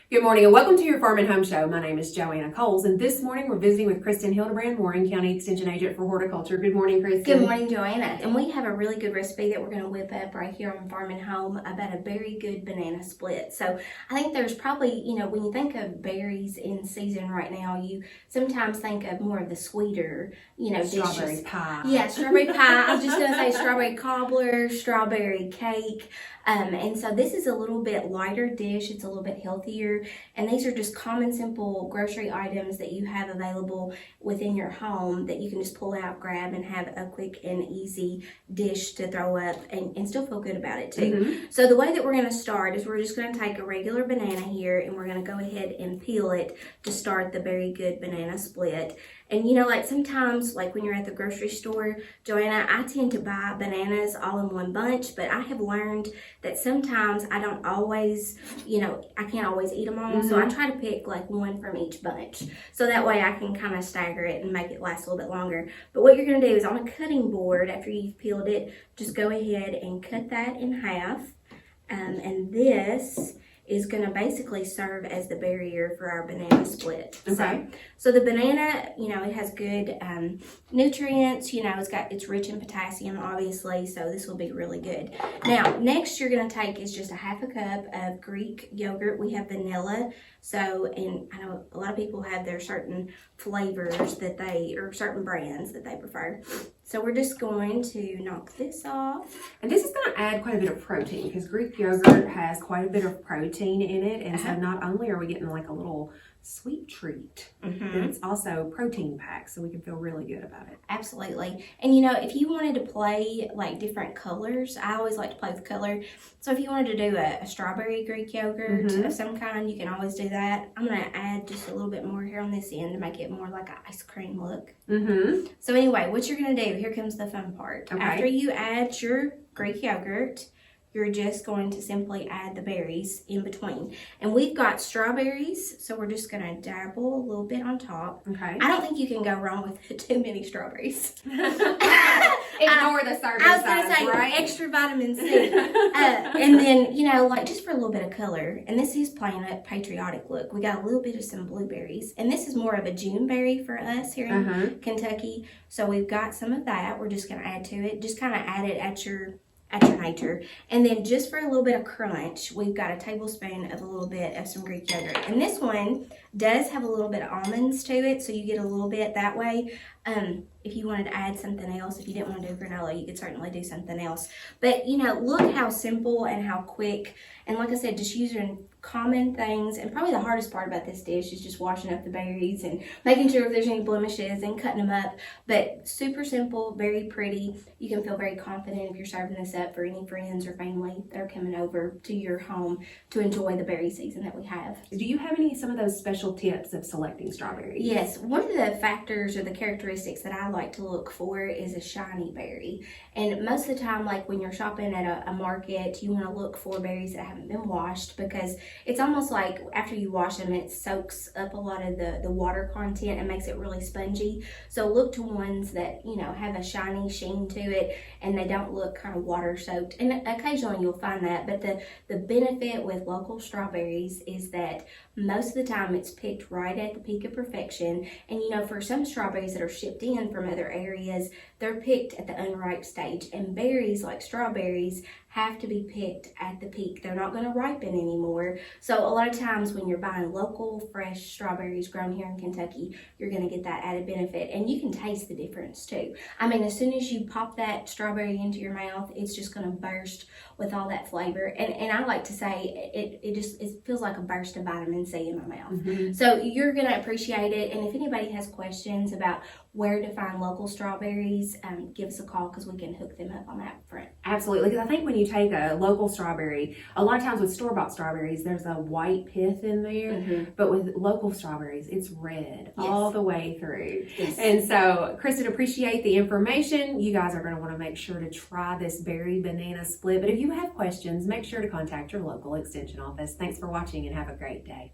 Good morning and welcome to your Farm and Home Show. My name is Joanna Coles, and this morning we're visiting with Kristin Hildabrand, Warren County Extension Agent for Horticulture. Good morning, Kristin. Good morning, Joanna. And we have a really good recipe that we're going to whip up right here on Farm and Home about a very good banana split. So I think there's probably, when you think of berries in season right now, you sometimes think of more of the sweeter, strawberry dishes. pie. Yeah, strawberry pie. I was just going to say strawberry cobbler, strawberry cake. And so this is a little bit lighter dish. It's a little bit healthier. And these are just common, simple grocery items that you have available within your home that you can just pull out, grab, and have a quick and easy dish to throw up and still feel good about it too. Mm-hmm. So the way that we're going to start is we're just going to take a regular banana here and we're going to go ahead and peel it to start the very good banana split. And sometimes when you're at the grocery store, Joanna, I tend to buy bananas all in one bunch, but I have learned that sometimes I don't always, I can't always eat them all. Mm-hmm. So I try to pick one from each bunch. So that way I can kind of stagger it and make it last a little bit longer. But what you're going to do is on a cutting board, after you've peeled it, just go ahead and cut that in half. And this is going to basically serve as the barrier for our banana split. Okay. So the banana, it has good nutrients. It's rich in potassium, obviously. So this will be really good. Now, next you're going to take is just a half a cup of Greek yogurt. We have vanilla. And I know a lot of people have their certain flavors or certain brands that they prefer. So we're just going to knock this off. And this is going to add quite a bit of protein because Greek yogurt has quite a bit of protein in it. And so not only are we getting a little sweet treat, but it's also protein packed, so we can feel really good about it. Absolutely. And if you wanted to play different colors, I always like to play with color. So if you wanted to do a strawberry Greek yogurt of some kind, you can always do that. I'm going to add just a little bit more here on this end to make it more like an ice cream look. So anyway, what you're going to do, here comes the fun part. Okay. After you add your Greek yogurt, you're just going to simply add the berries in between. And we've got strawberries, so we're just going to dabble a little bit on top. Okay. I don't think you can go wrong with too many strawberries. Ignore the serving I was size, going to say right? extra vitamin C. And then, just for a little bit of color, and this is playing a patriotic look, we got a little bit of some blueberries. And this is more of a June berry for us here in Kentucky. So we've got some of that. We're just going to add to it. Just kind of add it at your nature. And then just for a little bit of crunch, we've got a tablespoon of a little bit of some Greek yogurt. And this one does have a little bit of almonds to it, so you get a little bit that way. If you wanted to add something else, if you didn't want to do granola, you could certainly do something else. But, look how simple and how quick. And like I said, just using common things. And probably the hardest part about this dish is just washing up the berries and making sure if there's any blemishes and cutting them up. But super simple, very pretty. You can feel very confident if you're serving this up for any friends or family that are coming over to your home to enjoy the berry season that we have. Do you have some of those special tips of selecting strawberries? Yes. One of the factors or the characteristics that I like to look for is a shiny berry. And most of the time, when you're shopping at a market, you want to look for berries that haven't been washed, because it's almost like after you wash them, it soaks up a lot of the water content and makes it really spongy. So look to ones that, have a shiny sheen to it and they don't look kind of water soaked. And occasionally you'll find that, but the benefit with local strawberries is that most of the time it's picked right at the peak of perfection. And for some strawberries that are shipped in from other areas, they're picked at the unripe stage. And berries like strawberries have to be picked at the peak. They're not going to ripen anymore. So a lot of times when you're buying local fresh strawberries grown here in Kentucky, you're going to get that added benefit. And you can taste the difference too. I mean, as soon as you pop that strawberry into your mouth, it's just going to burst with all that flavor. And I like to say it feels like a burst of vitamin C in my mouth. So you're going to appreciate it. And if anybody has questions about where to find local strawberries, give us a call because we can hook them up on that front. Absolutely, because I think when you take a local strawberry, a lot of times with store-bought strawberries, there's a white pith in there, but with local strawberries, it's red all the way through. Yes. And so, Kristin, appreciate the information. You guys are going to want to make sure to try this berry banana split, but if you have questions, make sure to contact your local extension office. Thanks for watching and have a great day.